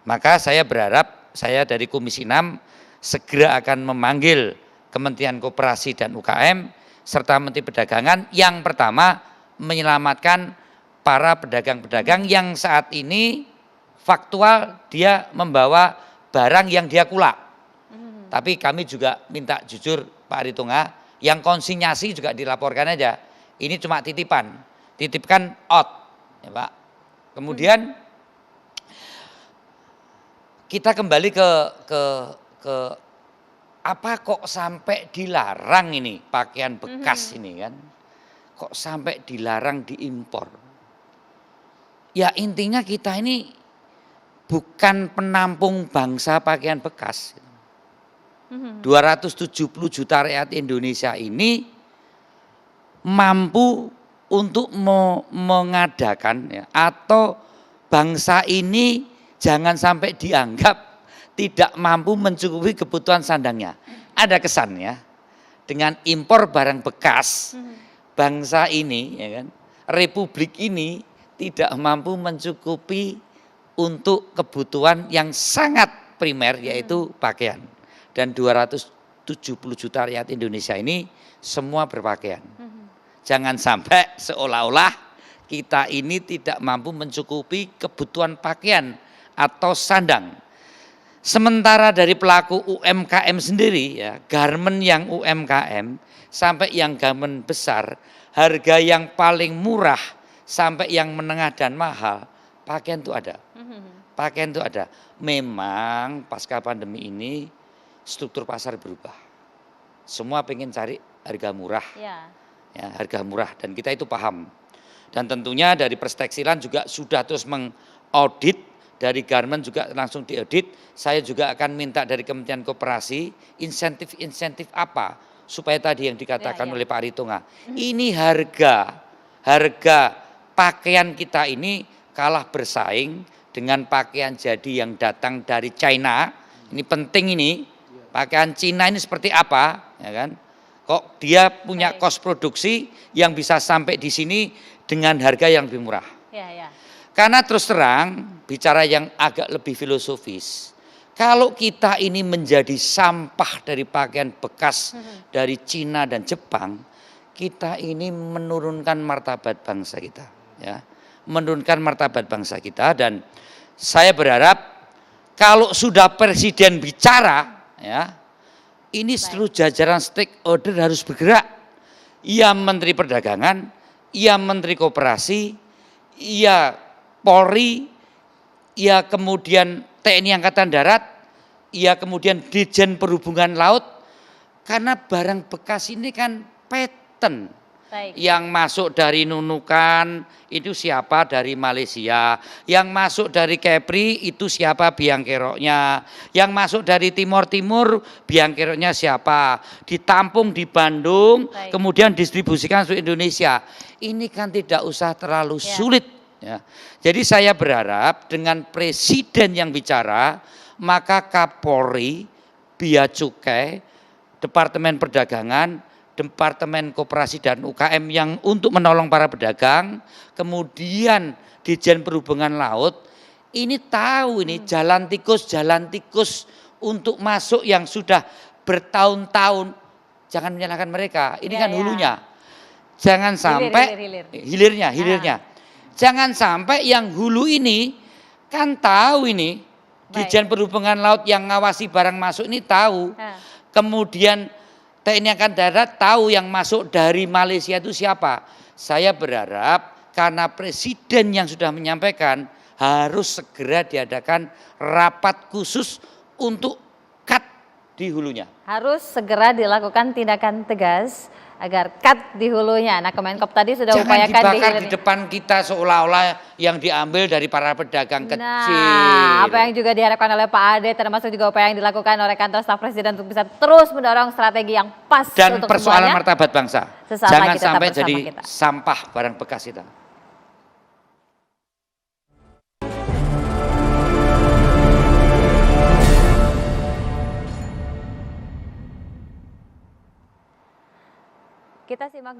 Maka saya berharap saya dari Komisi 6 segera akan memanggil Kementerian Koperasi dan UKM serta Menteri Perdagangan yang pertama menyelamatkan para pedagang-pedagang yang saat ini faktual dia membawa barang yang dia kulak. Tapi kami juga minta jujur Pak Aritonga, yang konsinyasi juga dilaporkan aja. Ini cuma titipkan out, ya Pak. Kemudian kita kembali ke apa kok sampai dilarang ini pakaian bekas ini kan? Kok sampai dilarang diimpor? Ya intinya kita ini bukan penampung bangsa pakaian bekas. 270 juta rakyat Indonesia ini mampu untuk mengadakan ya, atau bangsa ini jangan sampai dianggap tidak mampu mencukupi kebutuhan sandangnya. Ada kesannya dengan impor barang bekas, bangsa ini, ya kan, republik ini tidak mampu mencukupi untuk kebutuhan yang sangat primer yaitu pakaian. Dan 270 juta rakyat Indonesia ini semua berpakaian. Jangan sampai seolah-olah kita ini tidak mampu mencukupi kebutuhan pakaian atau sandang. Sementara dari pelaku UMKM sendiri ya, garmen yang UMKM sampai yang garmen besar, harga yang paling murah sampai yang menengah dan mahal, pakaian itu ada. Pakaian itu ada. Memang pasca pandemi ini struktur pasar berubah. Semua pengen cari harga murah. Ya, harga murah dan kita itu paham. Dan tentunya dari Pertekstilan juga sudah terus mengaudit, dari garmen juga langsung diaudit. Saya juga akan minta dari Kementerian Koperasi insentif-insentif apa supaya tadi yang dikatakan oleh Pak Aritonga. Ini harga pakaian kita ini kalah bersaing dengan pakaian jadi yang datang dari China. Ini penting ini. Pakaian Cina ini seperti apa, ya kan? Kok dia punya kos produksi yang bisa sampai di sini dengan harga yang lebih murah. Karena terus terang, bicara yang agak lebih filosofis, kalau kita ini menjadi sampah dari pakaian bekas dari Cina dan Jepang, kita ini menurunkan martabat bangsa kita, ya, menurunkan martabat bangsa kita. Dan saya berharap kalau sudah presiden bicara, ya, ini seluruh jajaran stakeholder harus bergerak. Ya Menteri Perdagangan, ya Menteri Koperasi, ya Polri, ya kemudian TNI Angkatan Darat, ya kemudian Ditjen Perhubungan Laut. Karena barang bekas ini kan patent. Yang masuk dari Nunukan itu siapa dari Malaysia, yang masuk dari Kepri itu siapa biang keroknya, yang masuk dari Timur biang keroknya siapa, ditampung di Bandung, kemudian distribusikan ke Indonesia. Ini kan tidak usah terlalu sulit. Ya. Jadi saya berharap dengan presiden yang bicara, maka Kapolri, Bea Cukai, Departemen Perdagangan, Departemen Koperasi dan UKM yang untuk menolong para pedagang, kemudian Ditjen Perhubungan Laut, ini tahu ini jalan tikus untuk masuk yang sudah bertahun-tahun. Jangan menyalahkan mereka, ini kan hulunya. Jangan sampai hilirnya. Jangan sampai yang hulu ini kan tahu ini, Ditjen Perhubungan Laut yang ngawasi barang masuk ini tahu. Kemudian TNI Angkatan Darat tahu yang masuk dari Malaysia itu siapa. Saya berharap karena presiden yang sudah menyampaikan harus segera diadakan rapat khusus untuk cut di hulunya. Harus segera dilakukan tindakan tegas agar cut di hulunya. Nah, Kemenkop tadi sudah upayakan dibakar di depan kita seolah-olah yang diambil dari para pedagang kecil. Nah, apa yang juga diharapkan oleh Pak Ade, termasuk juga upaya yang dilakukan oleh kantor staf presiden untuk bisa terus mendorong strategi yang pas dan untuk persoalan semuanya. martabat bangsa. Jangan sampai jadi sampah barang bekas kita. Kita simak dulu.